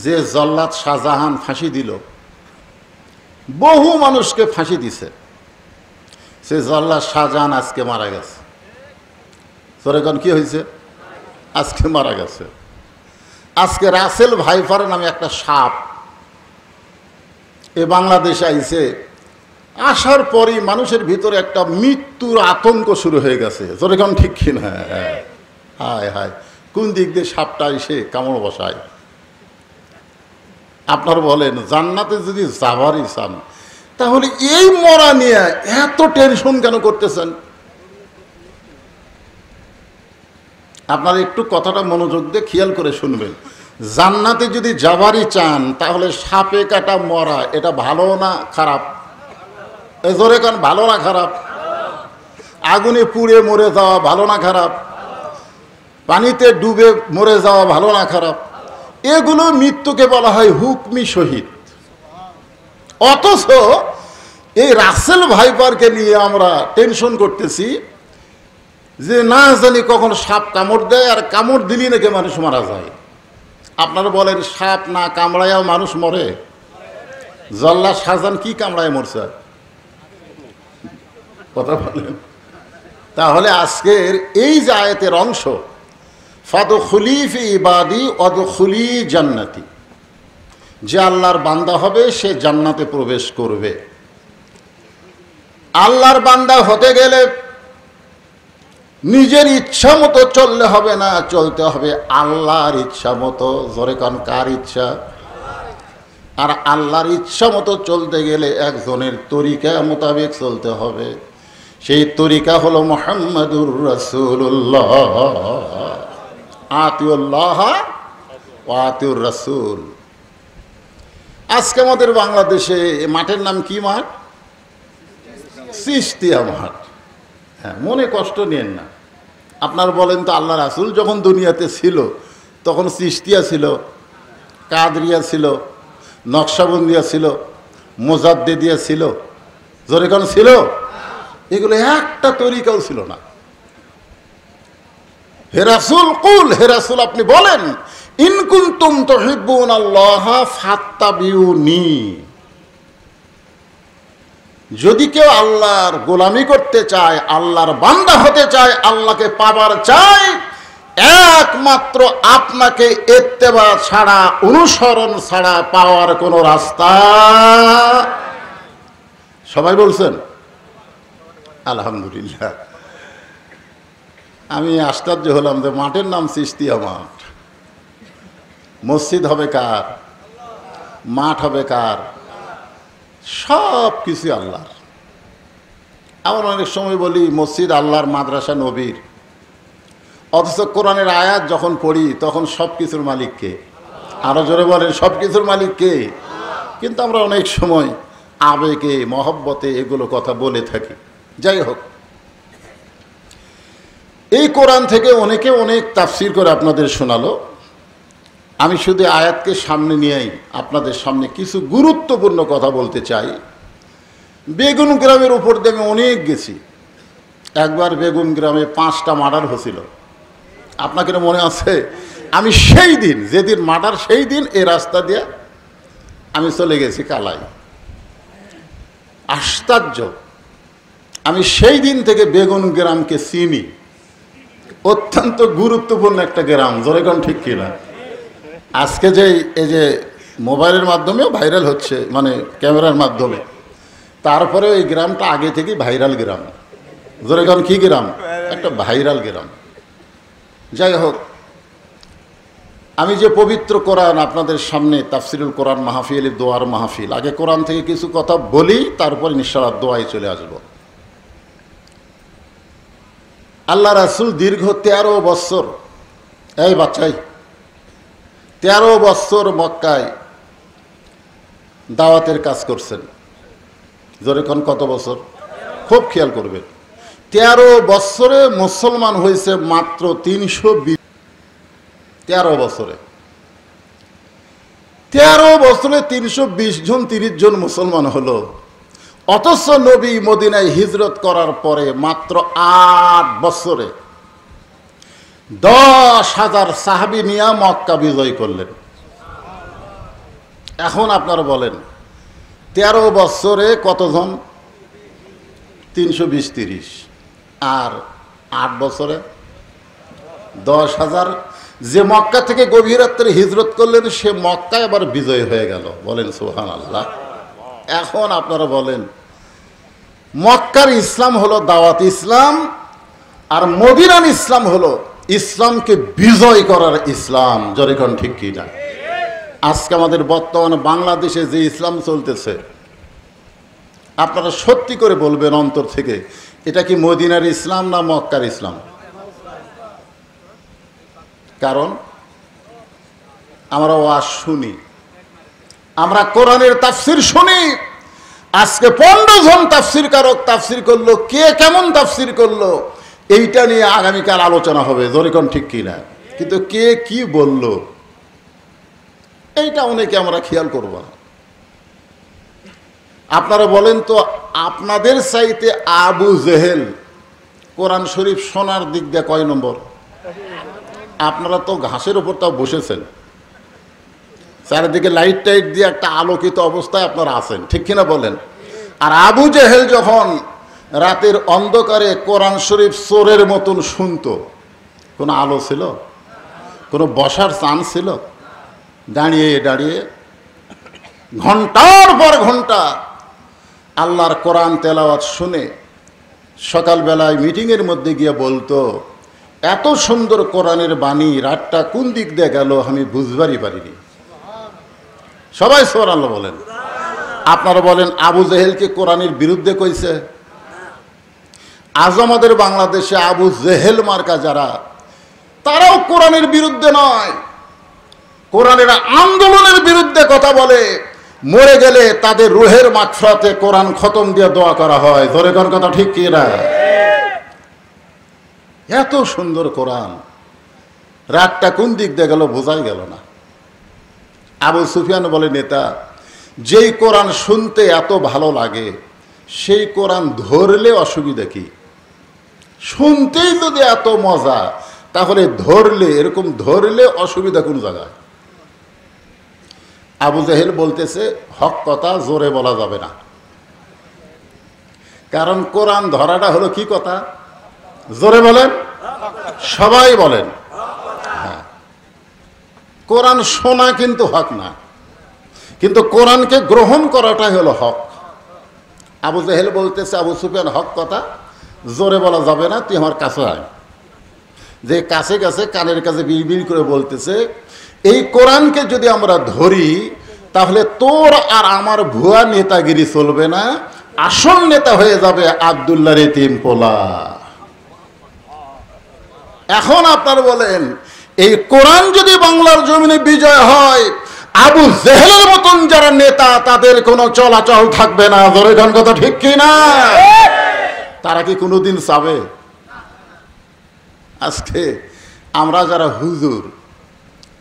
যে জল্লাদ শাহজাহান ফাঁসি দিল, বহু মানুষকে ফাঁসি দিছে, সে জল্লাদ শাহজাহান আজকে মারা গেছে। তোরেখন কি হয়েছে? আজকে মারা গেছে। আজকে রাসেল ভাইপার নামে একটা সাপ এ বাংলাদেশে আইছে, আসার পরই মানুষের ভিতরে একটা মৃত্যুর আতঙ্ক শুরু হয়ে গেছে। তোরেখন ঠিক কিনা? হায় হায়, কোন দিক দিয়ে সাপটা এসে কামড় বসায়। আপনার বলেন, জান্নাতে যদি যাবারই চান তাহলে এই মরা নিয়ে এত টেনশন কেন করতেছেন? আপনারা একটু কথাটা মনোযোগ দিয়ে খেয়াল করে শুনবেন। জান্নাতে যদি যাবারই চান তাহলে সাপে কাটা মরা এটা ভালো না খারাপ? জোরে কান, ভালো না খারাপ? আগুনে পুড়ে মরে যাওয়া ভালো না খারাপ? পানিতে ডুবে মরে যাওয়া ভালো না খারাপ? এগুলো মৃত্যুকে বলা হয় হুকমি শহীদ। অথচ এই রাসেল ভাইপারকে নিয়ে আমরা টেনশন করতেছি যে না জানি কখন সাপ কামড় দেয়, আর কামড় দিলি নাকি মানুষ মারা যায়। আপনারা বলেন, সাপ না কামড়ায়ও মানুষ মরে? জল্লাদ শাহজাহান কি কামড়ায় মরছে? কথা বলেন। তাহলে আজকের এই যে আয়াতের অংশ, ফাদখুলি ফি ইবাদি ওয়াদখুলি জান্নাতি, যে আল্লাহর বান্দা হবে সে জান্নাতে প্রবেশ করবে। আল্লাহর বান্দা হতে গেলে নিজের ইচ্ছা মতো চললে হবে না, চলতে হবে আল্লাহর ইচ্ছা মতো। জোরে কান, কার ইচ্ছা? আর আল্লাহর ইচ্ছা মতো চলতে গেলে একজনের তরিকা মোতাবেক চলতে হবে। সেই তরিকা হলো মুহাম্মাদুর রাসূলুল্লাহ। আতিউল্লাহ ওয়া আতিউর রাসূল। আজকে আমাদের বাংলাদেশে মাঠের নাম কি মাঠ? চিশতিয়া মাঠ। হ্যাঁ, মনে কষ্ট নিয়েন না। আপনার বলেন তো, আল্লাহ রাসূল যখন দুনিয়াতে ছিল তখন চিশতিয়া ছিল, কাদরিয়া ছিল, নকশাবন্দিয়া ছিল, মোজাদ্দেদিয়া ছিল? জোরে কোন ছিল? এগুলো একটা তরিকাও ছিল না। হে রাসূল কুল, হে রাসূল আপনি বলেন, ইন কুনতুম তুহিব্বুনাল্লাহ ফাত্তাবিউনি, যদি কেউ আল্লাহর গোলামি করতে চায়, আল্লাহর বান্দা হতে চায়, আল্লাহকে পাবার চায়, একমাত্র আপনাকে ইত্তেবা ছাড়া, অনুসরণ ছাড়া পাওয়ার কোনো রাস্তা। সবাই বলছেন আলহামদুলিল্লাহ। আমি আশ্চর্য হলাম যে মাঠের নাম চিশতিয়া মাঠ। মসজিদ হবে কার? মাঠ হবে কার? সব কিছু আল্লাহর। আমরা অনেক সময় বলি মসজিদ আল্লাহর, মাদ্রাসা নবীর, অথচ কোরআনের আয়াত যখন পড়ি তখন সব কিছুর মালিক কে? আরো জোরে বলেন, সব কিছুর মালিক কে? কিন্তু আমরা অনেক সময় আবেগে, মহব্বতে এগুলো কথা বলে থাকি। যাই হোক, এই কোরআন থেকে অনেকে অনেক তাফসীর করে আপনাদের শোনালো। আমি শুধু আয়াতকে সামনে নিয়েই আপনাদের সামনে কিছু গুরুত্বপূর্ণ কথা বলতে চাই। বেগুন গ্রামের উপর দিয়ে আমি অনেক গেছি। একবার বেগুন গ্রামে 5টা মার্ডার হয়েছিল। আপনাকে মনে আছে? আমি সেই দিন, যেদিন মার্ডার, সেই দিন এই রাস্তা দিয়ে আমি চলে গেছি কালাই। আশ্চর্য, আমি সেই দিন থেকে বেগুন গ্রামকে চিনি। অত্যন্ত গুরুত্বপূর্ণ একটা গ্রাম। জোরে কোন ঠিক কিনা? আজকে যে এই যে মোবাইলের মাধ্যমেও ভাইরাল হচ্ছে, মানে ক্যামেরার মাধ্যমে, তারপরে এই গ্রামটা আগে থেকেই ভাইরাল গ্রাম। জোরে কোন কি গ্রাম? একটা ভাইরাল গ্রাম। যাই হোক, আমি যে পবিত্র কোরআন আপনাদের সামনে তাফসিরুল কোরআন মাহফিল, দোয়ার মাহফিল, আগে কোরআন থেকে কিছু কথা বলি, তারপর ইনশাআল্লাহ দোয়ায় চলে আসব। আল্লাহ রাসূল দীর্ঘ 13 বছর, এই বাচ্চাই, 13 বছর মক্কায় দাওয়াতের কাজ করছেন। জোরে কোন কত বছর? খুব খেয়াল করবেন। 13 বছরে মুসলমান হয়েছে মাত্র 320। 13 বছরে 320 জন, 30 জন মুসলমান হলো। অথচ নবী মদিনায় হিজরত করার পরে মাত্র 8 বছরে 10,000 সাহাবী নিয়ে মক্কা বিজয় করলেন। এখন আপনারা বলেন 13 বছরে কতজন? 320-30, আর 8 বছরে 10,000। যে মক্কা থেকে গভীর রাত্রে হিজরত করলেন সে মক্কায় আবার বিজয় হয়ে গেল, বলেন সুবহানাল্লাহ। এখন আপনারা বলেন মক্কার ইসলাম হলো দাওয়াত ইসলাম, আর মদিনার ইসলাম হলো ইসলামকে বিজয় করার ইসলাম। জরিকন ঠিক কি না? আজকে আমাদের বর্তমানে বাংলাদেশে যে ইসলাম চলতেছে, আপনারা সত্যি করে বলবেন অন্তর থেকে, এটা কি মদিনার ইসলাম না মক্কার ইসলাম? কারণ আমরা ওয়াজ শুনি, আমরা কোরআনের তাফসির শুনি। আজকে 15 জন তাফসির কারক তাফসির করলো, কে কেমন তাফসির করলো এইটা নিয়ে আগামীকাল আলোচনা হবে। জরিকন ঠিক কি না? কিন্তু কে কি বলল এইটা অনেকে আমরা খেয়াল করব না। আপনারা বলেন তো, আপনাদের চাইতে আবু জেহেল কোরআন শরীফ শোনার দিক দিয়ে কয় নম্বর? আপনারা তো ঘাসের উপর তাও বসেছেন, চারিদিকে লাইট টাইট দিয়ে একটা আলোকিত অবস্থায় আপনারা আছেন, ঠিক কিনা বলেন? আর আবু জেহেল যখন রাতের অন্ধকারে কোরআন শরীফ চোরের মতন শুনতো, কোনো আলো ছিল? কোনো বসার চান্স ছিল? দাঁড়িয়ে দাঁড়িয়ে ঘন্টার পর ঘন্টা আল্লাহর কোরআন তেলাওয়াত শুনে সকালবেলায় মিটিংয়ের মধ্যে গিয়ে বলতো, এত সুন্দর কোরআনের বাণী, রাতটা কোন দিক দিয়ে গেল আমি বুঝবারই পারিনি। সবাই সুবহানাল্লাহ বলেন। আপনারা বলেন আবু জেহেলকে কোরআনের বিরুদ্ধে কইছে? আজ আমাদের বাংলাদেশে আবু জেহেল মার্কা যারা, তারাও কোরআনের বিরুদ্ধে নয়, কোরআনের আন্দোলনের বিরুদ্ধে কথা বলে। মরে গেলে তাদের রুহের মাগফিরাতে কোরআন খতম দিয়ে দোয়া করা হয়। ধরে কোন কথা ঠিক কি না? এত সুন্দর কোরআন, রাতটা কোন দিক দিয়ে গেল বোঝাই গেল না। আবু সুফিয়ান বলে, নেতা, যেই কোরআন শুনতে এত ভালো লাগে সেই কোরআন ধরলে অসুবিধা কি? শুনতেই যদি এত মজা, তাহলে ধরলে, এরকম ধরলে অসুবিধা কোন জায়গায়? আবু জেহেল বলতেছে, হক কথা জোরে বলা যাবে না, কারণ কোরআন ধরাটা হলো কি কথা? জোরে বলেন, সবাই বলেন। হ্যাঁ, কোরআন শোনা কিন্তু হক না, কিন্তু কোরআনকে গ্রহণ করাটাই হলো হক। আবু জেহেল বলতেছে, আবু সুফিয়ান, হক কথা জোরে বলা যাবে না, তুই আমার কাছে আয়। যে কাছে কাছে কানের কাছে বিড়বিড় করে বলতেছে, এই কোরআনকে যদি আমরা ধরি তাহলে তোর আর আমার ভুয়া নেতাগিরি চলবে না, আসল নেতা হয়ে যাবে আব্দুল্লাহর এতিম পোলা। এখন আপনারা বলেন, এই কোরআন যদি বাংলার জমিনে বিজয় হয়, আবু জেহেলের মতন যারা নেতা তাদের কোনো চলাচল থাকবে না। ধরে গান কথা ঠিক কি না? তারা কি কোনোদিন চাবে? আজকে আমরা যারা হুজুর,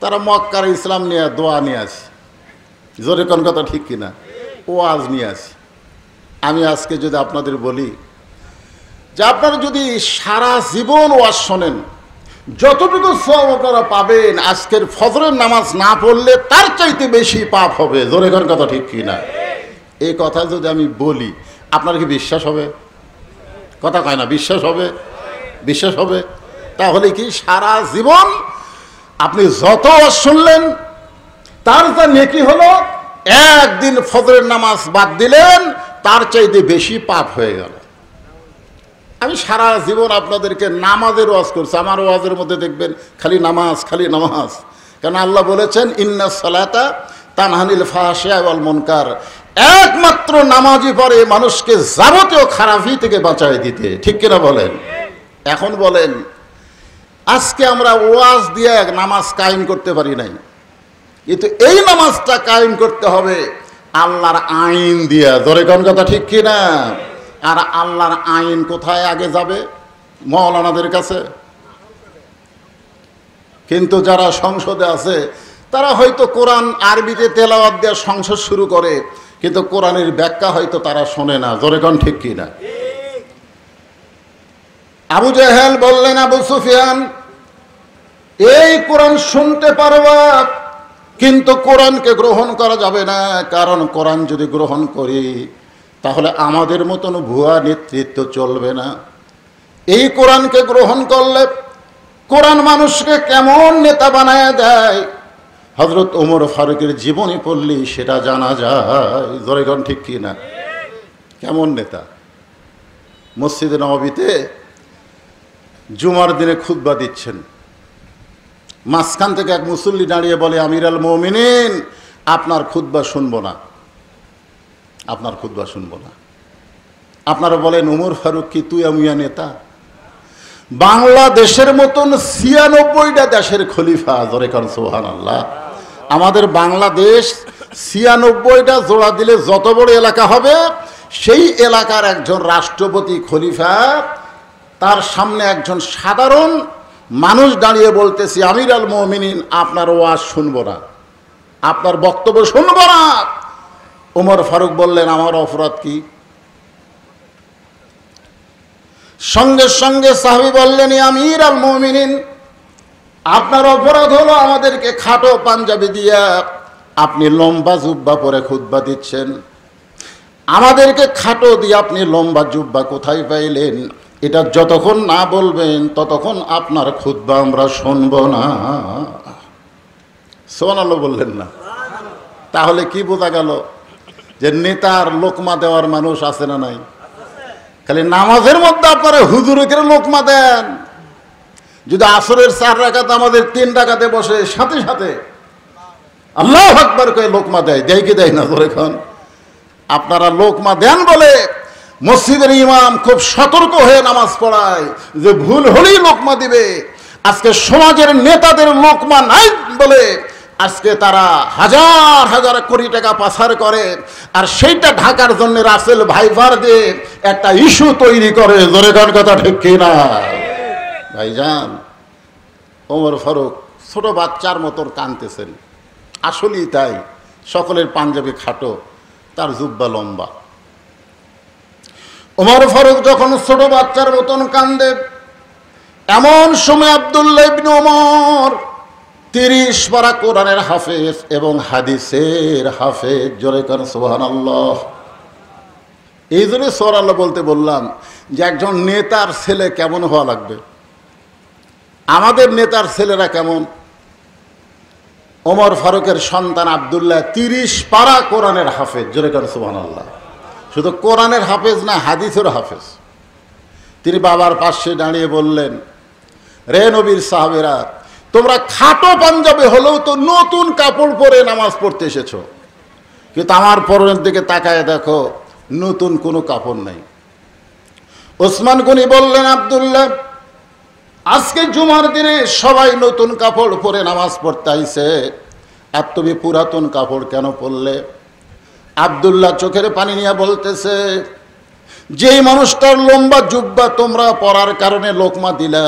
তারা মক্কার ইসলাম নিয়ে দোয়া নিয়ে আসি, জোরে কোন কথা ঠিক কিনা, ওয়াজ নিয়ে আসি। আমি আজকে যদি আপনাদের বলি যে আপনারা যদি সারা জীবন ওয়াজ শোনেন, যতটুকু সওয়াব আপনারা পাবেন, আজকের ফজরের নামাজ না পড়লে তার চাইতে বেশি পাপ হবে। জোরে কোন কথা ঠিক কিনা? এই কথা যদি আমি বলি, আপনার কি বিশ্বাস হবে? কথা কয় না, বিশ্বাস হবে? বিশ্বাস হবে? তাহলে কি সারা জীবন আপনি যত ওয়াজ শুনলেন তার যা নেকি হলো, একদিন ফজরের নামাজ বাদ দিলেন তার চাইতে বেশি পাপ হয়ে গেল। আমি সারা জীবন আপনাদেরকে নামাজের ওয়াজ করছি, আমার ওয়াজের মধ্যে দেখবেন খালি নামাজ, খালি নামাজ। কারণ আল্লাহ বলেছেন, ইন্নাস সালাতা তানহানিল ফাহশা ওয়াল মুনকার, একমাত্র নামাজই পারে মানুষকে যাবতীয় খারাপি থেকে বাঁচায় দিতে। ঠিক কিনা বলেন? এখন বলেন, আজকে আমরা ওয়াজ দিয়ে নামাজ কায়েম করতে পারি নাই, কিন্তু এই নামাজটা কায়েম করতে হবে আল্লাহর আইন দিয়া। ধরে কোন কথা ঠিক কিনা? আর আল্লাহর আইন কোথায় আগে যাবে? মৌলানাদের কাছে। কিন্তু যারা সংসদে আছে তারা হয়তো কোরআন আরবিতে তেলাওয়াত দিয়ে সংসদ শুরু করে, কিন্তু কোরআনের ব্যাখ্যা হয়তো তারা শোনে না। জোরে কোন ঠিক কিনা? আবু জেহেল বললেন, আবু সুফিয়ান, এই কোরআন শুনতে পারবা কিন্তু কোরআনকে গ্রহণ করা যাবে না, কারণ কোরআন যদি গ্রহণ করি তাহলে আমাদের মতন ভুয়া নেতৃত্ব চলবে না। এই কোরআনকে গ্রহণ করলে কোরআন মানুষকে কেমন নেতা বানায় দেয়, হযরত ওমর ফারুকের জীবনী পড়লেই সেটা জানা যায়। জোরেগণ ঠিক কি না? কেমন নেতা। মসজিদে নববীতে জুমার দিনে খুতবা দিচ্ছেন, মাঝখান থেকে এক মুসল্লি দাঁড়িয়ে বলে, আমিরুল মুমিনিন, আপনার খুতবা শুনবো না, আপনার খুতবা শুনবো না। আপনারা বলেন ওমর ফারুক কি তুই আমিয়া নেতা? বাংলাদেশের মতন ৯৬টা দেশের খলিফা, জোরে কারণ সুবহানাল্লাহ। আমাদের বাংলাদেশ ৯৬টা জোড়া দিলে যত বড় এলাকা হবে, সেই এলাকার একজন রাষ্ট্রপতি খলিফা, তার সামনে একজন সাধারণ মানুষ দাঁড়িয়ে বলতেছি, আমিরুল মুমিনিন, আপনার ওয়াজ শুনবো না, আপনার বক্তব্য শুনবো না। ওমর ফারুক বললেন, আমার অপরাধ কি? সঙ্গে সঙ্গে সাহাবী বললেন, আমিরুল মুমিনিন, আপনার অপরাধ হলো আমাদেরকে খাটো পাঞ্জাবি দিয়া আপনি লম্বা জুব্বা পরে খুতবা দিচ্ছেন। আমাদেরকে খাটো দিয়ে আপনি লম্বা জুব্বা কোথায় পাইলেন? এটা যতক্ষণ না বলবেন ততক্ষণ আপনার খুতবা আমরা শুনব না। সুবহানাল্লাহ বললেন না? তাহলে কি বোঝা গেল? যে নেতার লোকমা দেওয়ার মানুষ আছে না নাই? খালি নামাজের মধ্যে আপনারা হুজুরকে লোকমা দেন। যদি আসরের 4 রাকাত আমাদের 3 রাকাতে বসে সাথে সাথে আল্লাহু আকবার কয়ে লোকমা দেয়, দেয় কি দেয় না? ধরে খান। আপনারা লোকমা দেন বলে মসজিদের ইমাম খুব সতর্ক হয়ে নামাজ পড়ায় যে ভুল হলেই লোকমা দিবে। আজকে সমাজের নেতাদের লোকমা নাই বলে আজকে তারা হাজার হাজার কোটি টাকা পাচার করে, আর সেইটা ঢাকার জন্য রাসেল ভাইভার দিয়ে একটা ইস্যু তৈরি করে। জোরে গান কথা ঠিক কিনা ভাইজান? ওমর ফারুক ছোট বাচ্চার মতন কাঁদতেছেন, আসলেই তাই। সকলের পাঞ্জাবি খাটো, তার জুব্বা লম্বা। ওমর ফারুক যখন ছোট বাচ্চার মতন কান্দে, এমন সময় আব্দুল্লাহ ইবনে ওমর 30 পারা কোরআনের হাফেজ এবং হাদিসের হাফেজ, জোরে কান সুবহানাল্লাহ। এই জন্য সুবহানাল্লাহ বলতে বললাম যে একজন নেতার ছেলে কেমন হওয়া লাগবে। আমাদের নেতার ছেলেরা কেমন? ওমর ফারুকের সন্তান আব্দুল্লাহ 30 পারা কোরআনের হাফেজ, জোরে কান সুবহানাল্লাহ। শুধু কোরআনের হাফেজ না, হাদিসের হাফেজ। তিনি বাবার পাশে দাঁড়িয়ে বললেন, রে নবীর সাহাবেরা, তোমরা খাটো পাঞ্জাবি হলেও তো নতুন কাপড় পরে নামাজ পড়তে এসেছো, কিন্তু আমার পরনের দিকে তাকায় দেখো, নতুন কোনো কাপড় নেই। ওসমান গনি বললেন, আব্দুল্লাহ, আজকে জুমার দিনে সবাই নতুন কাপড় পরে নামাজ পড়তে আইছে, আর তুমি পুরাতন কাপড় কেন পরলে? আব্দুল্লাহ চোখের পানি নিয়ে বলতেছে, যেই মানুষটার লম্বা জুব্বা তোমরা পরার কারণে লোকমা দিলা,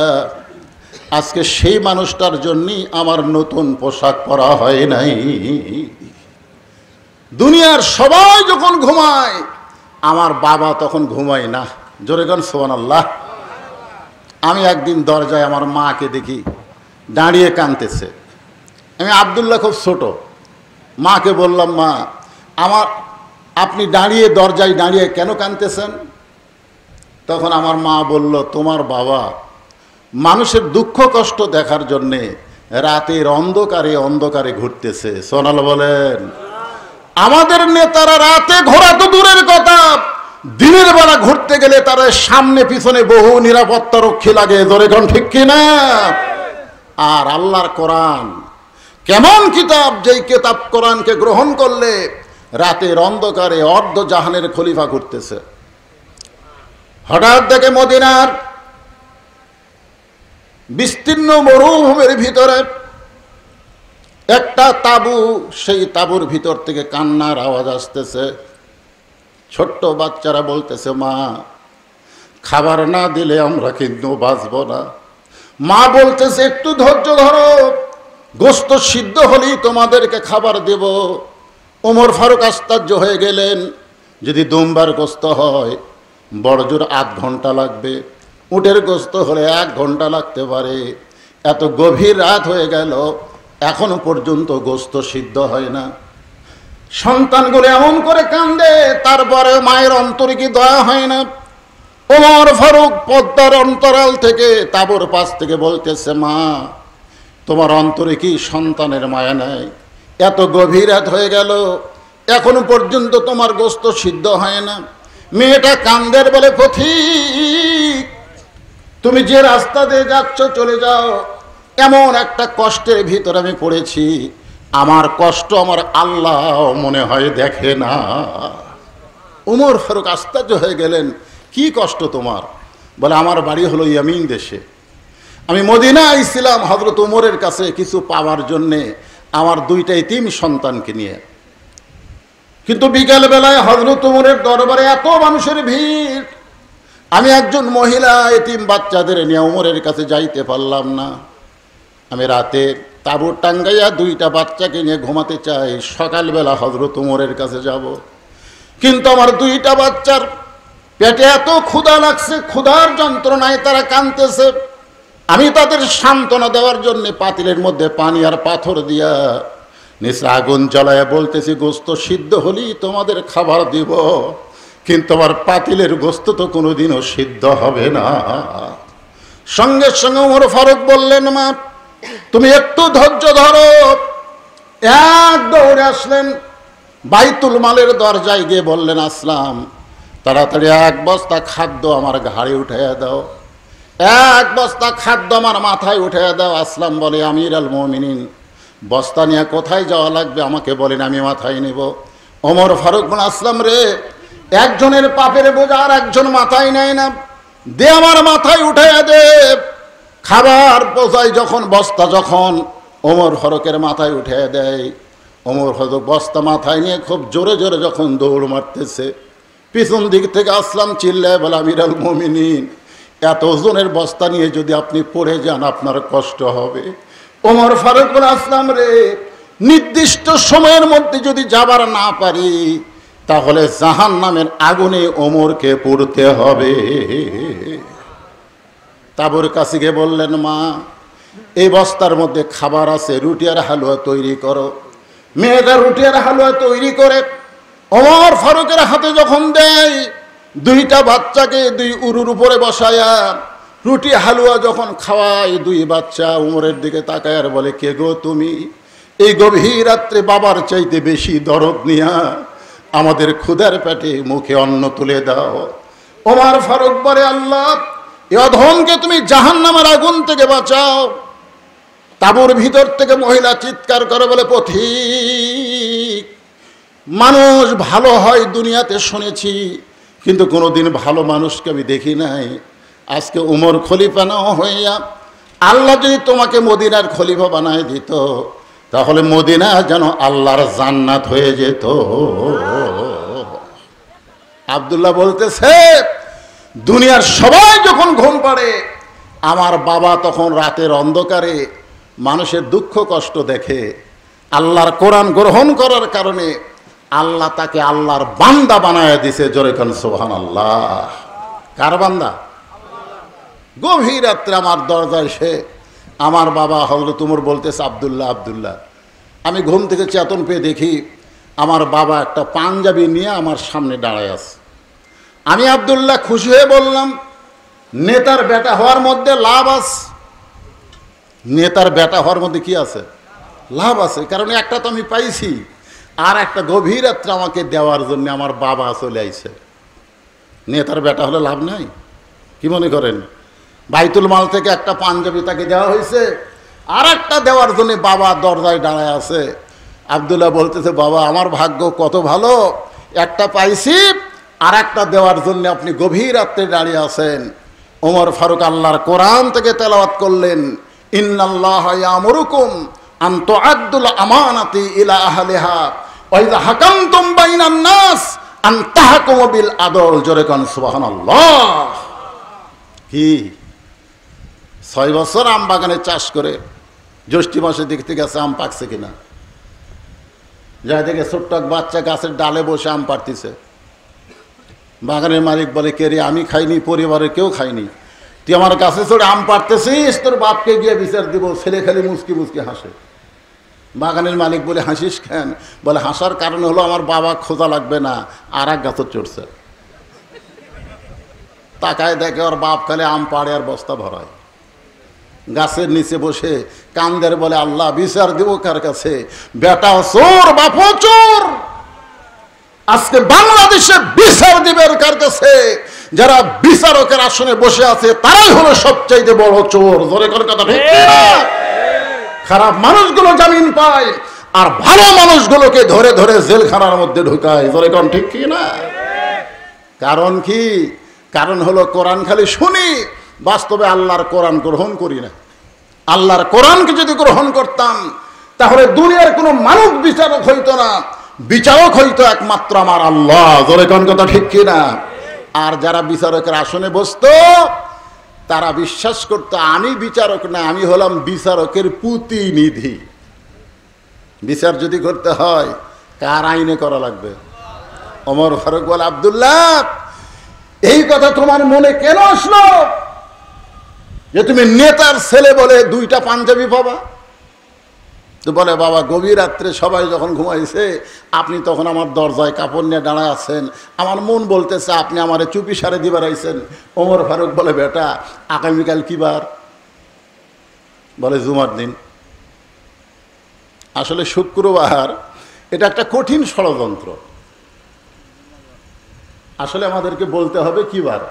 আজকে সেই মানুষটার জন্যই আমার নতুন পোশাক পরা হয় নাই। দুনিয়ার সবাই যখন ঘুমায়, আমার বাবা তখন ঘুমায় না। জোরে গান সুবহানাল্লাহ। আমি একদিন দরজায় আমার মাকে দেখি দাঁড়িয়ে কাঁদতেছে। আমি আব্দুল্লাহ খুব ছোট, মাকে বললাম, মা, আপনি দাঁড়িয়ে দরজায় দাঁড়িয়ে কেন কাঁদতেছেন? তখন আমার মা বলল, তোমার বাবা মানুষের দুঃখ কষ্ট দেখার জন্যে রাতের অন্ধকারে অন্ধকারে ঘুরতেছে। সোনাল বলেন, আমাদের নেতারা রাতে ঘোরা তো দূরের কথা, দিনের বেলা ঘুরতে গেলে তারা সামনে পিছনে বহু নিরাপত্তা রক্ষী লাগে। ধরে কোন ঠিক কিনা? আর আল্লাহর কোরআন কেমন কিতাব, যেই কিতাব কোরআনকে গ্রহণ করলে রাতের অন্ধকারে অর্ধ জাহানের খলিফা ঘুরতেছে। হঠাৎ দেখে মদিনার বিস্তীর্ণ মরুভূমির ভিতরে একটা তাঁবু, সেই তাঁবুর ভিতর থেকে কান্নার আওয়াজ আসতেছে। ছোট্ট বাচ্চারা বলতেছে, মা, খাবার না দিলে আমরা কিন্তু বাঁচব না। মা বলতেছে, একটু ধৈর্য ধরো, গোশত সিদ্ধ হলেই তোমাদেরকে খাবার দেব। ওমর ফারুক আশ্চর্য হয়ে গেলেন, যদি দুম্বার গোশত হয় বড় জোর 8 ঘন্টা লাগবে, উটের গোশত হলে 1 ঘন্টা লাগতে পারে। এত গভীর রাত হয়ে গেল, এখনো পর্যন্ত গোস্ত সিদ্ধ হয় না। সন্তানগুলো এমন করে কান্দে, তারপরে মায়ের অন্তরে কি দয়া হয় না? ওমর ফারুক পদ্মার অন্তরাল থেকে, তাঁবুর পাশ থেকে বলতেছে, মা তোমার অন্তরে কি সন্তানের মায়া নাই? এত গভীর রাত হয়ে গেল, এখনো পর্যন্ত তোমার গোস্ত সিদ্ধ হয় না। মেয়েটা কান্দের বলে, পথিক তুমি যে রাস্তা দিয়ে যাচ্ছ চলে যাও, এমন একটা কষ্টের ভিতর আমি পড়েছি, আমার কষ্ট আমার আল্লাহ মনে হয় দেখে না। ওমর ফারুক আশ্চর্য হয়ে গেলেন, কি কষ্ট তোমার? বলে, আমার বাড়ি হলো ইয়ামিন দেশে, আমি মদিনা আইছিলাম হযরত ওমরের কাছে কিছু পাওয়ার জন্যে আমার দুইটা ইতিম সন্তানকে নিয়ে। কিন্তু বিকেল বেলায় হযরত ওমরের দরবারে এত মানুষের ভিড়, আমি একজন মহিলা ইতিম বাচ্চাদের নিয়ে ওমরের কাছে যাইতে পারলাম না। আমি রাতে তাঁবু টাঙ্গাইয়া দুইটা বাচ্চাকে নিয়ে ঘুমাতে চাই, সকালবেলা হযরত ওমরের কাছে যাব। কিন্তু আমার দুইটা বাচ্চার পেটে এত ক্ষুধা লাগছে, ক্ষুধার যন্ত্রণায় তারা কাঁদতেছে। আমি তাদের সান্ত্বনা দেওয়ার জন্য পাতিলের মধ্যে পানি আর পাথর দিয়া নিচে আগুন জ্বালায়া বলতেছি, গোস্ত সিদ্ধ হলেই তোমাদের খাবার দিব, কিন্তু আমার পাতিলের গোস্ত তো কোনোদিনও সিদ্ধ হবে না। সঙ্গে সঙ্গে ওমর ফারুক বললেন, মা তুমি একটু ধৈর্য ধরো। এক দৌড়ে আসলেন, বাইতুল মালের দরজায় গিয়ে বললেন, আসলাম তাড়াতাড়ি এক বস্তা খাদ্য আমার ঘাড়ে উঠাইয়া দাও, এক বস্তা খাদ্য আমার মাথায় উঠাইয়া দাও। আসলাম বলে, আমির আল মুমিনিন বস্তা নিয়ে কোথায় যাওয়া লাগবে আমাকে বলেন, আমি মাথায় নেব। ওমর ফারুক বলে, আসলাম রে, একজনের পাপের বোঝা আর একজন মাথায় নেয় না, দে আমার মাথায় উঠাইয়া দে। খাবার বোঝাই যখন বস্তা যখন ওমর ফারুকের মাথায় উঠাইয়া দেয়, ওমর ফারুক বস্তা মাথায় নিয়ে খুব জোরে জোরে যখন দৌড় মারতেছে, পিছন দিক থেকে আসলাম চিল্লায় বলে, আমির আল মুমিনিন এত ওজনের বস্তা নিয়ে যদি আপনি পড়ে যান আপনার কষ্ট হবে। ওমর ফারুক বলে, আসলাম রে, নির্দিষ্ট সময়ের মধ্যে যদি যাবার না পারি তাহলে জাহান্নামের আগুনে ওমরকে পুড়তে হবে। তাঁবুর কাছে গিয়ে বললেন, মা এই বস্তার মধ্যে খাবার আছে, রুটি আর হালুয়া তৈরি করো। মেয়েটা রুটি আর হালুয়া তৈরি করে ওমর ফারুকের হাতে যখন দেয়, দুইটা বাচ্চাকে দুই উরুর উপরে বসায়া রুটি হালুয়া যখন খাওয়ায়, দুই বাচ্চা ওমরের দিকে তাকায় আর বলে, কে গো তুমি? এই গভীর রাত্রে বাবার চাইতে বেশি দরদ নিয়া আমাদের ক্ষুধার পেটে মুখে অন্ন তুলে দাও। ওমর ফারুক বলে, আল্লাহ এই অধমকে তুমি জাহান্নামের আগুন থেকে বাঁচাও। তাঁবুর ভিতর থেকে মহিলা চিৎকার করে বলে, পথিক মানুষ ভালো হয় দুনিয়াতে শুনেছি, কিন্তু কোনোদিন ভালো মানুষকে আমি দেখি নাই। আজকে উমর খলিফা না হইয়া আল্লাহ যদি তোমাকে মদিনার খলিফা বানায় দিত, তাহলে মদিনা যেন আল্লাহর জান্নাত হয়ে যেত। আব্দুল্লাহ বলতেছে, দুনিয়ার সবাই যখন ঘুম পাড়ে, আমার বাবা তখন রাতের অন্ধকারে মানুষের দুঃখ কষ্ট দেখে, আল্লাহর কোরআন গ্রহণ করার কারণে আল্লাহ তাকে আল্লাহর বান্দা বানায় দিছে। জোরে কোন সুবহানাল্লাহ। কার বান্দা? গভীর রাত্রে আমার দরজায় সে আমার বাবা হযরত ওমর বলতেছে, আব্দুল্লাহ আব্দুল্লাহ। আমি ঘুম থেকে চেতন পেয়ে দেখি আমার বাবা একটা পাঞ্জাবি নিয়ে আমার সামনে দাঁড়ায় আছে। আমি আব্দুল্লাহ খুশি হয়ে বললাম, নেতার বেটা হওয়ার মধ্যে লাভ আছে। নেতার বেটা হওয়ার মধ্যে কি আছে? লাভ আছে, কারণ একটা তো আমি পাইছি, আর একটা গভীর রাত্রে আমাকে দেওয়ার জন্য আমার বাবা চলে আইছে। নেতার বেটা হলে লাভ নাই? কি মনে করেন? বাইতুল মাল থেকে একটা পাঞ্জাবি তাকে দেওয়া হয়েছে, আর একটা দেওয়ার জন্য বাবা দরজায় দাঁড়ায় আছে। আব্দুল্লাহ বলতেছে, বাবা আমার ভাগ্য কত ভালো, একটা পাইছি, আর একটা দেওয়ার জন্য আপনি গভীর রাত্রে দাঁড়িয়ে আছেন। ওমর ফারুক আল্লাহর কোরআন থেকে তেলাওয়াত করলেন, ইন্নাল্লাহা ইয়ামুরুকুম আন তুআদ্দুল আমানাতি ইলা আহলিহা ওয়া ইযা হাকামতুম বাইনান নাস আন তাহকুমু বিল আদল। জোরে কোন সুবহানাল্লাহ। কি 6 বছর আম বাগানে চাষ করে জ্যৈষ্ঠী মাসে দেখতে গেছে আম পাকছে কিনা, যা দেখে ছোট্ট এক বাচ্চা গাছের ডালে বসে আম পাড়তিছে। বাগানের মালিক বলে, কে রে? আমি খাইনি, পরিবারের কেউ খাইনি, তুই আমার গাছে চড়ে আম পাড়তেছিস, তোর বাপকে গিয়ে বিচার দিব। ছেলে খালি মুচকি মুচকি হাসে। বাগানের মালিক বলে হাসিস কেন? বলে হাসার কারণ হলো আমার বাবা খোঁজা লাগবে না, আর এক গাছ চড়ছে। তাকায় দেখে ওর বাপ খালি আম পাড়ে আর বস্তা ভরায়, গাছের নিচে বসে কান্দের, বলে আল্লাহ বিচার দেব কার কাছে? বেটা চোর, বাপও চোর, আজকে বাংলাদেশে বিচার দিবেন কার কাছে? যারা বিচারকের আসনে বসে আছে তারাই হলো সবচাইতে বড় চোর। জোরে করে কথা ঠিক না? খারাপ মানুষগুলো জামিন পায় আর ভালো মানুষগুলোকে ধরে ধরে জেলখানার মধ্যে ঢুকায়। জোরে কোন ঠিক কি না? কারণ কি? কারণ হলো কোরআন খালি শুনি, বাস্তবে আল্লাহর কোরআন গ্রহণ করি না। আল্লাহর কোরআনকে যদি গ্রহণ করতাম তাহলে দুনিয়ার কোনো মানব বিচারক হইতো না, বিচারক হইতো একমাত্র আমার আল্লাহ। জোরে কোন কথা ঠিক কি না? আর যারা বিচারকের আসনে বসতো তারা বিশ্বাস করতো আমি বিচারক না, আমি হলাম বিচারকের প্রতিনিধি। বিচার যদি করতে হয় কার আইনে করা লাগবে? ওমর ফারুক বলে, আব্দুল্লাহ এই কথা তোমার মনে কেন আসলো যে তুমি নেতার ছেলে বলে দুইটা পাঞ্জাবি পাবা? তো বলে, বাবা গভীর রাত্রে সবাই যখন ঘুমাইছে আপনি তখন আমার দরজায় কাপড় নিয়ে দাঁড়ায় আছেন, আমার মন বলতেছে আপনি আমারে চুপি সারে দিবার আইছেন। ওমর ফারুক বলে, বেটা আগামীকাল কি বার? বলে জুমার দিন। আসলে শুক্রবার এটা একটা কঠিন ষড়যন্ত্র। আসলে আমাদেরকে বলতে হবে কি বার।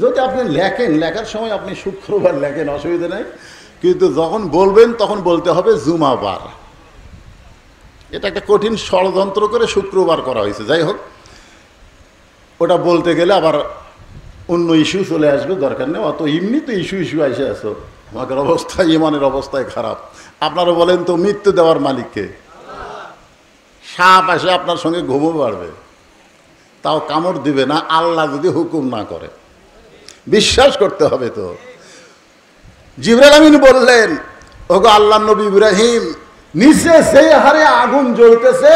যদি আপনি লেখেন, লেখার সময় আপনি শুক্রবার লেখেন, অসুবিধা নেই, কিন্তু যখন বলবেন তখন বলতে হবে জুমাবার। এটা একটা কঠিন ষড়যন্ত্র করে শুক্রবার করা হয়েছে। যাই হোক, ওটা বলতে গেলে আবার অন্য ইস্যু চলে আসবে, দরকার নেই অত। এমনি তো ইস্যু এসে আসো, আমাদের অবস্থা, ইমানের অবস্থায় খারাপ। আপনারা বলেন তো মৃত্যু দেওয়ার মালিককে? সাপ আসে আপনার সঙ্গে ঘুমো পারবে, তাও কামড় দিবে না আল্লাহ যদি হুকুম না করে। বিশ্বাস করতে হবে তো। জিবরাইল আমিন বললেন, ওগো আল্লাহর নবী ইব্রাহিম, নিচে সেই হারে আগুন জ্বলতেছে,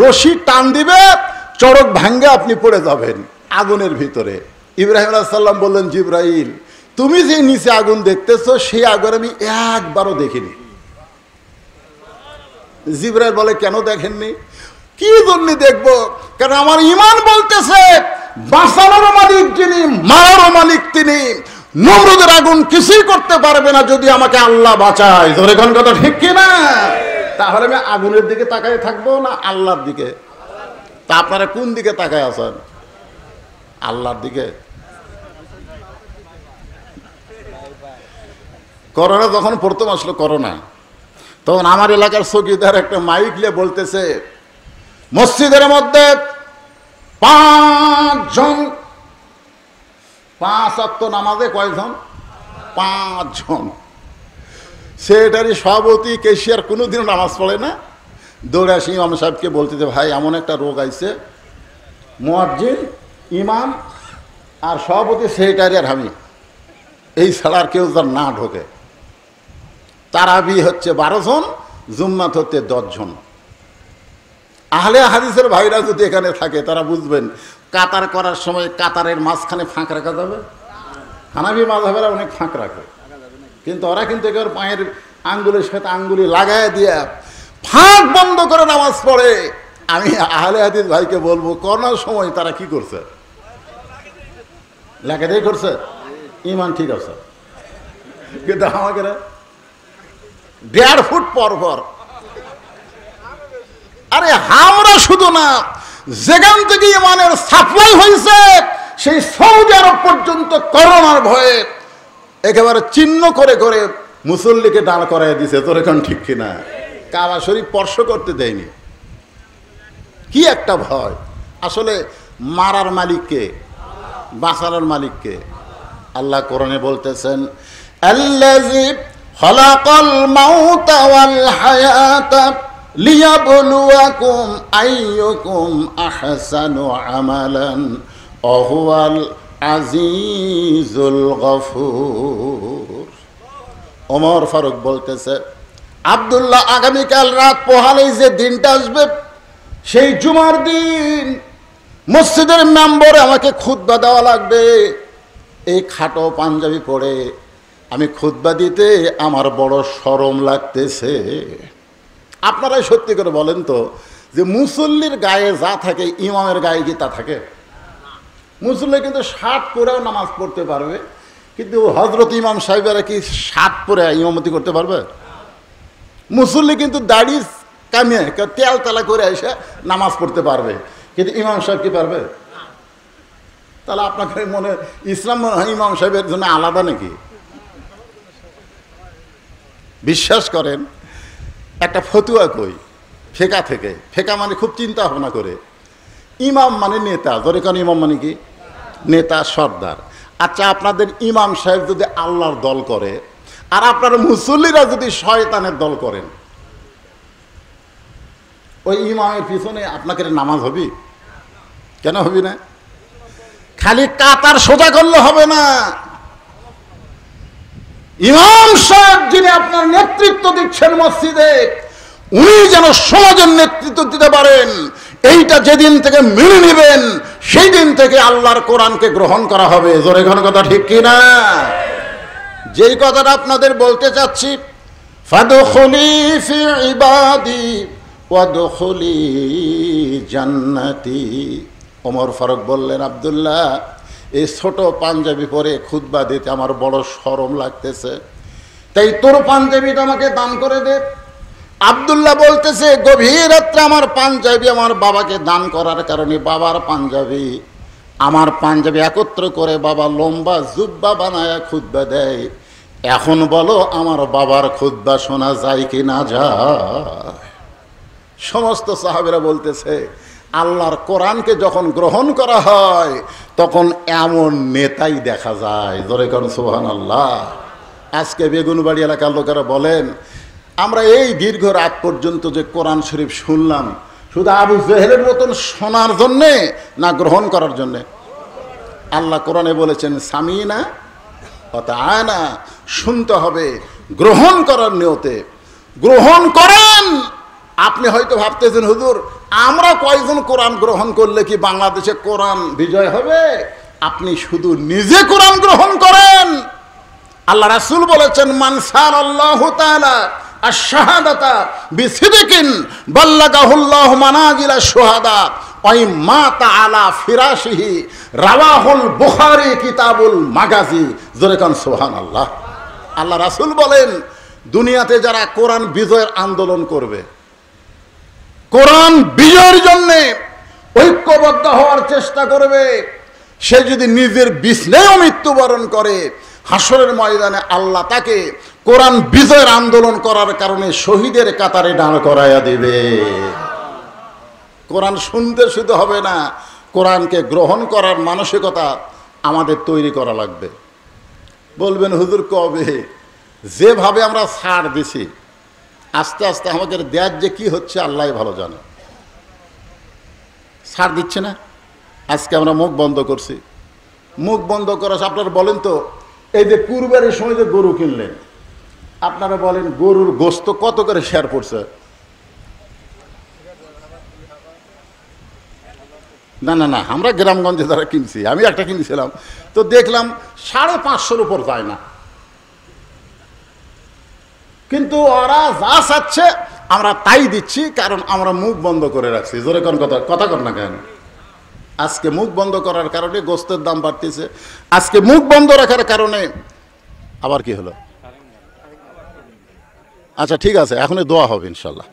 রশি টান দিবে, চড়ক ভাঙ্গে আপনি পড়ে যাবেন আগুনের ভিতরে। ইব্রাহিম আলাইহিস সালাম বললেন, জিবরাইল তুমি যে নিচে আগুন দেখতেছো সেই আগুন আমি একবারও দেখিনি। জিবরাইল বলে, কেন দেখেননি? কি জন্য দেখবো? কারণ আমার ঈমান বলতেছে বাঁচানোর মালিক যিনি, মারারও মালিক তিনি। নমরুদের আগুন কিছুই করতে পারবে না যদি আমাকে আল্লাহ বাঁচায়। ধরে কোন কথা ঠিক কিনা? তাহলে আমি আগুনের দিকে তাকায় থাকবো না আল্লাহর দিকে? তা আপনারা কোন দিকে তাকায় আছেন? আল্লাহর দিকে। করোনা যখন প্রথম আসলো, করোনা, তখন আমার এলাকার চৌকিদার একটা মাইক নিয়ে বলতেছে, মসজিদের মধ্যে 5 জন, 5 ওয়াক্ত নামাজে কয়জন? 5 জন। সেটারই সভাপতি কেশিয়ার কোনোদিনও নামাজ পড়ে না, দৌড়ে আসি ইমাম সাহেবকে বলতেছে, ভাই এমন একটা রোগ আইছে, মুয়াজ্জিন, ইমাম আর সভাপতি সেক্রেটারি আর আমি, এই ছাড়া আর কেউ যেন না ঢোকে। তারাবি হচ্ছে 12 জন, জুম্মাত হচ্ছে 10 জন। আহলে হাদিসের ভাইরা যদি এখানে থাকে তারা বুঝবেন, কাতার করার সময় কাতারের মাঝখানে ফাঁক রাখা যাবে? হানাফি মাযহাবেরা অনেক ফাঁক রাখে, কিন্তু ওরা কিন্তু একেবারে পায়ের আঙ্গুলের সাথে আঙ্গুলি লাগায় দিয়ে ফাঁক বন্ধ করে নামাজ পড়ে। আমি আহলে হাদিস ভাইকে বলবো, করোনার সময় তারা কি করছে? লেখাটাই করছে, ইমান ঠিক আছে, কিন্তু আমাকে 1.5 ফুট পর পর। আরে আমরা শুধু না, যেখান থেকে ইমানের সাপ্লাই হয়েছে সেই সৌদি আরব পর্যন্ত করোনার ভয়ে একেবারে চিহ্ন করে করে মুসল্লিকে দাঁড় করাই দিছে। তোর এখন ঠিক কিনা? কাবা শরীফ স্পর্শ করতে দেয়নি। কি একটা ভয়! আসলে মারার মালিককে, বাঁচানোর মালিককে। আল্লাহ কোরআনে বলতেছেন, আল্লাযী খালাকাল মাউতা ওয়াল হায়াতা লিয়াবলুয়াকুম আইয়ুকুম আহসানু আমালান ওয়া হুয়াল আজিজুল গফুর। ওমর ফারুক বলতেছে, আব্দুল্লাহ আগামীকাল রাত পোহালেই যে দিনটা আসবে সেই জুমার দিন মসজিদের মেম্বরে আমাকে খুতবা দেওয়া লাগবে। এই খাটো পাঞ্জাবি পরে আমি খুতবা দিতে আমার বড় শরম লাগতেছে। আপনারাই সত্যি করে বলেন তো যে মুসল্লির গায়ে যা থাকে ইমামের গায়ে কি তা থাকে? মুসল্লি কিন্তু শার্ট পরেও নামাজ পড়তে পারবে, কিন্তু হজরত ইমাম সাহেবেরা কি শার্ট পরে ইমামতি করতে পারবে? মুসল্লি কিন্তু দাড়ি কামিয়ে তেল তেলা করে এসে নামাজ পড়তে পারবে, কিন্তু ইমাম সাহেব কি পারবে? তাহলে আপনাকে মনে ইসলাম ইমাম সাহেবের জন্য আলাদা নাকি? বিশ্বাস করেন, একটা ফতুয়া কই ফেকা থেকে, ফেকা মানে খুব চিন্তা ভাবনা করে, ইমাম মানে নেতা, ধরে কারণ ইমাম মানে কি? নেতা, সর্দার। আচ্ছা, আপনাদের ইমাম সাহেব যদি আল্লাহর দল করে আর আপনার মুসল্লিরা যদি শয়তানের দল করেন, ওই ইমামের পিছনে আপনাকে নামাজ হবে? কেন হবে না? খালি কাতার সোজা করলে হবে না। ইমাম সাহেব যিনি আপনার নেতৃত্ব দিচ্ছেন মসজিদে, উনি যেন সমাজের নেতৃত্ব দিতে পারেন, এইটা যেদিন থেকে মেনে নেবেন সেই দিন থেকে আল্লাহর কোরআনকে গ্রহণ করা হবে। জোরে ঘন কথা ঠিক কিনা? যেই কথাটা আপনাদের বলতে চাচ্ছি, ফাদখুলি ফি ইবাদি ওয়াদখুলি জান্নাতি। ওমর ফারুক বললেন, আব্দুল্লাহ, এই ছোট পাঞ্জাবি পরে খুতবা দিতে আমার বড় শরম লাগতেছে, তাই তোর পাঞ্জাবিটা আমাকে দান করে দে। আব্দুল্লাহ বলতেছে, গভীর রাত্রে আমার পাঞ্জাবি আমার বাবাকে দান করার কারণে বাবার পাঞ্জাবি আমার পাঞ্জাবি একত্র করে বাবা লম্বা জুব্বা বানায়া খুতবা দেয়। এখন বলো আমার বাবার খুতবা শোনা যায় কি না যায়? সমস্ত সাহাবীরা বলতেছে, আল্লাহর কোরআনকে যখন গ্রহণ করা হয় তখন এমন নেতাই দেখা যায়। জোরে কোন সুবহানাল্লাহ। আজকে বেগুনবাড়ি এলাকার লোকেরা বলেন, আমরা এই দীর্ঘ রাত পর্যন্ত যে কোরআন শরীফ শুনলাম, শুধু আবু জেহেলের মতন শোনার জন্যে না গ্রহণ করার জন্যে? আল্লাহ কোরআনে বলেছেন, সামিনা ওয়াতাআনা, শুনতে হবে গ্রহণ করার নিয়তে। গ্রহণ করেন। আপনি হয়তো ভাবতেছেন, হুজুর আমরা কয়জন কোরআন গ্রহণ করলে কি বাংলাদেশে কোরআন বিজয় হবে? আপনি শুধু নিজে কোরআন গ্রহণ করেন। আল্লাহ রাসূল বলেছেন, মান সাআল্লাহু তাআলা আশ-শাহাদাতা বিসিদকিন বাল্লাগাহুল্লাহু মানাজিলা শুহাদা ওয়া মাতা আলা ফিরাশিহি রাওয়াহুল বুখারী কিতাবুল মাগাজি। জোরে কান সুবহানাল্লাহ। আল্লাহ রাসূল বলেন, দুনিয়াতে যারা কোরআন বিজয়ের আন্দোলন করবে, কোরআন বিজয়ের জন্য ঐক্যবদ্ধ হওয়ার চেষ্টা করবে, সে যদি নিজের বিছনায়ও মৃত্যুবরণ করে, হাসরের ময়দানে আল্লাহ তাকে কোরআন বিজয়ের আন্দোলন করার কারণে শহীদের কাতারে দাঁড় করাইয়া দিবে। কোরআন শুনতে শুধু হবে না, কোরআনকে গ্রহণ করার মানসিকতা আমাদের তৈরি করা লাগবে। বলবেন, হুজুর কবে? যেভাবে আমরা ছাড় দিছি, আস্তে আস্তে আমাদের দেয়ার যে কি হচ্ছে আল্লাহ ভালো জানে। ছাড় দিচ্ছে না। আজকে আমরা মুখ বন্ধ করছি। মুখ বন্ধ করা, আপনারা বলেন তো, এই যে কুরবানির সময় যে গরু কিনলেন, আপনারা বলেন গরুর গোশত কত করে শেয়ার পড়ছে? না না না, আমরা গ্রামগঞ্জে যারা কিনছি, আমি একটা কিনেছিলাম, তো দেখলাম 550-র উপর যায় না। কিন্তু ওরা যা চাচ্ছে আমরা তাই দিচ্ছি, কারণ আমরা মুখ বন্ধ করে রাখছি। জোরে কোন কথা কর না কেন? আজকে মুখ বন্ধ করার কারণে গোশতের দাম বাড়তেছে। আজকে মুখ বন্ধ রাখার কারণে আবার কি হলো? আচ্ছা ঠিক আছে, এখনই দোয়া হবে ইনশাল্লাহ।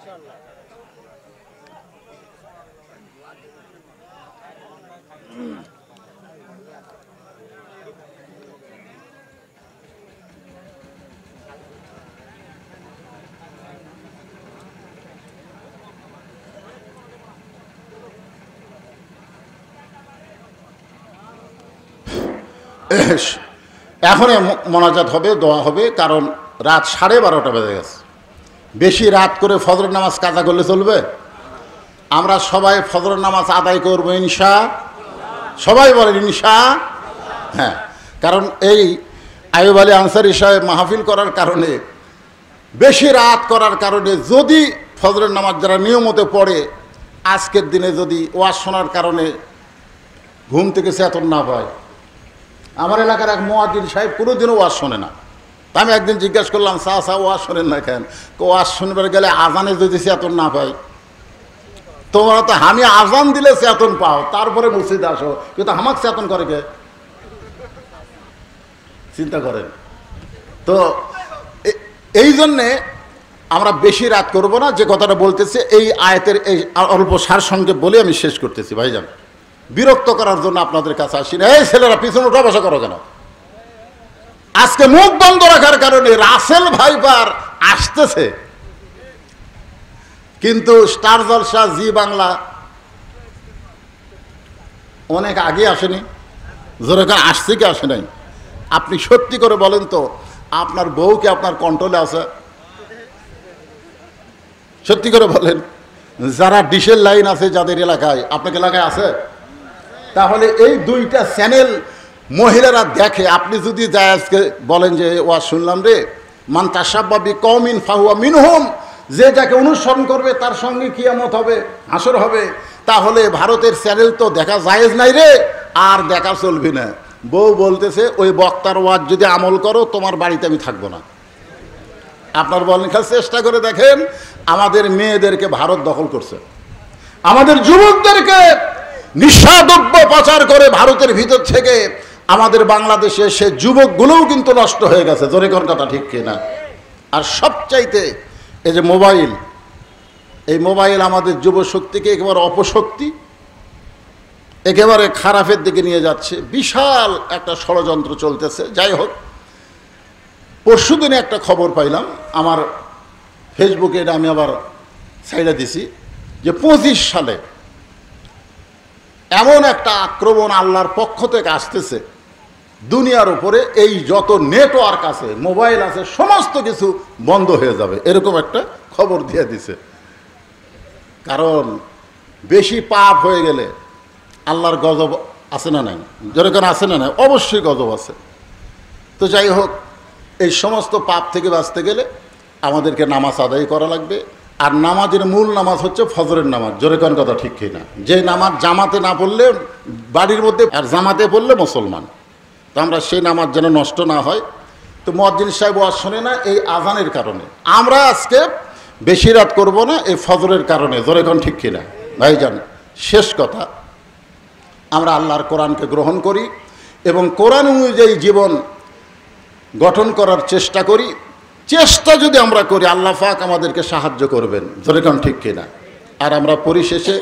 এখন মোনাজাত হবে, দোয়া হবে, কারণ রাত 12:30 বেজে গেছে। বেশি রাত করে ফজরের নামাজ কাজা করলে চলবে? আমরা সবাই ফজরের নামাজ আদায় করবো ইনশা। সবাই বলেন ইনশা। হ্যাঁ, কারণ এই আইয়ুব আলী আনসারী সাহেব মাহফিল করার কারণে, বেশি রাত করার কারণে, যদি ফজরের নামাজ যারা নিয়মিত পড়ে, আজকের দিনে যদি ওয়াজ শোনার কারণে ঘুম থেকে চেতন না পায়। আমার এলাকার এক মুয়াজ্জিন সাহেব কোনোদিনও ওয়াজ শোনে না, আমি একদিন জিজ্ঞাসা করলাম, চা ওয়াজ শোনেন না কেন? ওয়াজ শুনবার গেলে আজানে যদি চেতন না পাই, তোমরা তো আমি আজান দিলে চেতন পাও, তারপরে মসজিদে আসো, কিন্তু আমাকে চেতন করে কে? চিন্তা করেন তো। এই জন্যে আমরা বেশি রাত করব না। যে কথাটা বলতেছি এই আয়াতের এই অল্প সার সঙ্গে বলে আমি শেষ করতেছি। ভাইজান, বিরক্ত করার জন্য আপনাদের কাছে আসি না। এই ছেলেরা পিছনে উঠা বসা করো কেন? আজকে মুখ বন্ধ রাখার কারণে রাসেল ভাইপার আসতেছে, কিন্তু স্টার জলসা, জি বাংলা অনেক আগে আসেনি। যেরকম আসছে কি আসে নাই? আপনি সত্যি করে বলেন তো, আপনার বউ কি আপনার কন্ট্রোলে আছে? সত্যি করে বলেন, যারা ডিশের লাইন আছে যাদের এলাকায়, আপনার এলাকায় আছে? তাহলে এই দুইটা চ্যানেল মহিলারা দেখে। আপনি যদি যায় আজকে বলেন যে ওয়া শুনলাম রে, মান তাশাব্বা বিকওমিন ফাহুয়া মিনহুম, যে যাকে অনুসরণ করবে তার সঙ্গে কিয়ামত হবে, হাসর হবে। তাহলে ভারতের চ্যানেল তো দেখা জায়েজ নাই রে, আর দেখা চলবে না। বউ বলতেছে ওই বক্তার ওয়াজ যদি আমল করো তোমার বাড়িতে আমি থাকবো না। আপনার বলেন, চেষ্টা করে দেখেন, আমাদের মেয়েদেরকে ভারত দখল করছে, আমাদের যুবকদেরকে নিঃসাদ্রব্য পাচার করে ভারতের ভিতর থেকে আমাদের বাংলাদেশে সে যুবকগুলোও কিন্তু নষ্ট হয়ে গেছে। জোরে কোন কথা ঠিক কিনা? আর সবচাইতে এই যে মোবাইল, এই মোবাইল আমাদের যুবশক্তিকে একেবারে অপশক্তি, একেবারে খারাপের দিকে নিয়ে যাচ্ছে। বিশাল একটা ষড়যন্ত্র চলতেছে। যাই হোক, পরশুদিনে একটা খবর পাইলাম আমার ফেসবুকে, এটা আমি আবার ছাইড়া দিছি, যে 25 সালে এমন একটা আক্রমণ আল্লাহর পক্ষ থেকে আসতেছে দুনিয়ার উপরে। এই যত নেটওয়ার্ক আছে, মোবাইল আছে, সমস্ত কিছু বন্ধ হয়ে যাবে, এরকম একটা খবর দিয়ে দিছে। কারণ বেশি পাপ হয়ে গেলে আল্লাহর গজব আছে না নাই? যেরকম আছে না নাই? অবশ্যই গজব আছে। তো যাই হোক, এই সমস্ত পাপ থেকে বাঁচতে গেলে আমাদেরকে নামাজ আদায় করা লাগবে। আর নামাজের মূল নামাজ হচ্ছে ফজরের নামাজ। জোরে কোন কথা ঠিক কিনা? যে নামাজ জামাতে না পড়লে বাড়ির মধ্যে, আর জামাতে পড়লে মুসলমান। তো আমরা সেই নামাজ যেন নষ্ট না হয়। তো মুয়াজ্জিন সাহেব ওয়াজ শোনে না এই আজানের কারণে। আমরা আজকে বেশি রাত করব না এই ফজরের কারণে। জোরে কোন ঠিক কিনা? ভাইজান, শেষ কথা, আমরা আল্লাহর কোরআনকে গ্রহণ করি এবং কোরআন অনুযায়ী জীবন গঠন করার চেষ্টা করি। চেষ্টা যদি আমরা করি, আল্লাহ পাক আমাদেরকে সাহায্য করবেন। যেরকম ঠিক কিনা? আর আমরা পরিশেষে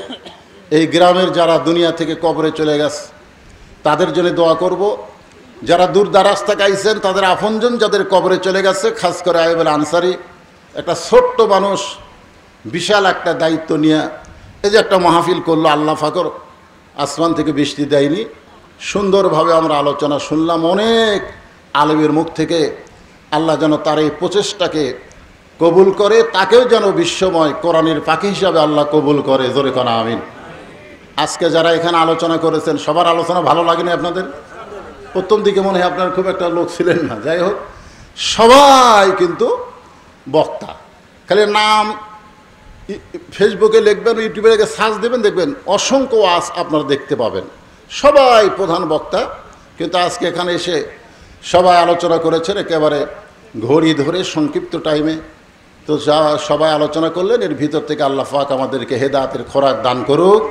এই গ্রামের যারা দুনিয়া থেকে কবরে চলে গেছে তাদের জন্য দোয়া করব। যারা দূর দারাজ থেকে আইছেন, তাদের আপনজন যাদের কবরে চলে গেছে, খাস করে আইয়ুব আল আনসারী, একটা ছোট্ট মানুষ বিশাল একটা দায়িত্ব নিয়ে এই যে একটা মাহফিল করলো, আল্লাহ পাকর আসমান থেকে বৃষ্টি দেয়নি। সুন্দরভাবে আমরা আলোচনা শুনলাম অনেক আলেমের মুখ থেকে। আল্লাহ যেন তার এই প্রচেষ্টাকে কবুল করে, তাকেও যেন বিশ্বময় কোরআনের পাখি হিসাবে আল্লাহ কবুল করে। জোরে কোন আমিন। আজকে যারা এখানে আলোচনা করেছেন, সবার আলোচনা ভালো লাগেনি আপনাদের? প্রথম দিকে মনে হয় আপনার খুব একটা লোক ছিলেন না। যাই হোক, সবাই কিন্তু বক্তা। খালি নাম ফেসবুকে লিখবেন, ইউটিউবে লিখে সার্চ দেবেন, দেখবেন অসংখ্য ওয়াজ আপনারা দেখতে পাবেন। সবাই প্রধান বক্তা, কিন্তু আজকে এখানে এসে সবাই আলোচনা করেছেন একেবারে ঘড়ি ধরে সংক্ষিপ্ত টাইমে। তো যা সবাই আলোচনা করলেন, এর ভিতর থেকে আল্লাহ পাক আমাদেরকে হেদায়েতের খোরাক দান করুক।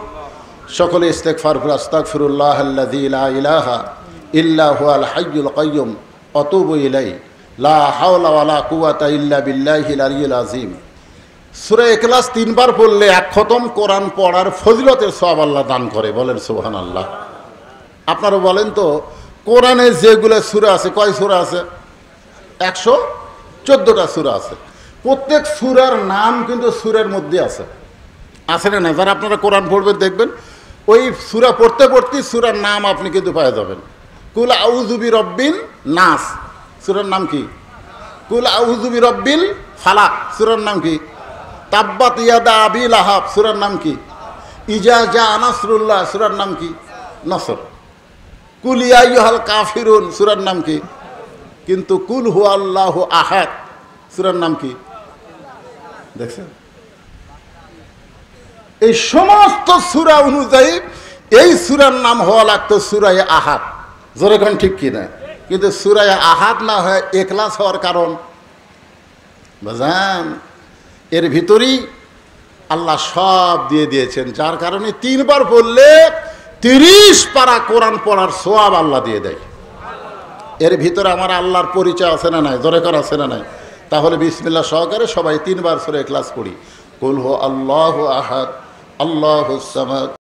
সকলে ইস্তেগফার করে আস্তাগফিরুল্লাহ আল্লাযী লা ইলাহা ইল্লা হুয়াল হাইয়ুল কাইয়্যুম আতুবু ইলাইহি লা হাওলা ওয়ালা কুওয়াতা ইল্লা বিল্লাহিল আলিয়্যিল আযীম। সূরা ইখলাস 3 বার পড়লে 1 খতম কোরআন পড়ার ফজিলতের সওয়াব আল্লাহ দান করে। বলেন সুবহানাল্লাহ। আপনারা বলেন তো, কোরআনে যেগুলো সূরা আছে, কয় সূরা আছে? 114টা সূরা আছে। প্রত্যেক সূরার নাম কিন্তু সূরার মধ্যে আছে, আছে না? যারা আপনারা কোরআন পড়বেন দেখবেন ওই সূরা পড়তে পড়তে সূরার নাম আপনি কিন্তু পেয়ে যাবেন। কুল আউযু বিরাব্বিন নাস, সূরার নাম কি? কুল আউযু বিরাব্বিল ফালাক, সূরার নাম কি? তাব্বাত ইয়াদা আবি লাহাব, সূরার নাম কি? ইজা জা নাসরুল্লাহ, সূরার নাম কি? নসর। কুল ইয়া আইয়ুহাল কাফিরুন, সূরার নাম কি? কিন্তু কুল হুয়াল্লাহু আহাদ, সূরার নাম কি? দেখছেন? এই সমস্ত সূরা অনুযায়ী এই সূরার নাম হওয়া লাগতো সূরা আহাদ। জোরে কোন ঠিক কিনা? কিন্তু সূরা আহাদ না হয় ইখলাস হওয়ার কারণ বুঝেন, এর ভিতরেই আল্লাহ সব দিয়ে দিয়েছেন, যার কারণে 3 বার পড়লে 30 পারা কোরআন পড়ার সওয়াব আল্লাহ দিয়ে দেয়। এর ভিতরে আমার আল্লাহর পরিচয় আছে না নাই, জোরে কর আছে না নাই? তাহলে বিসমিল্লাহ সহকারে সবাই 3 বার সূরা ইখলাস পড়ি। কুল হু আল্লাহু আহাদ, আল্লাহুস সামাদ।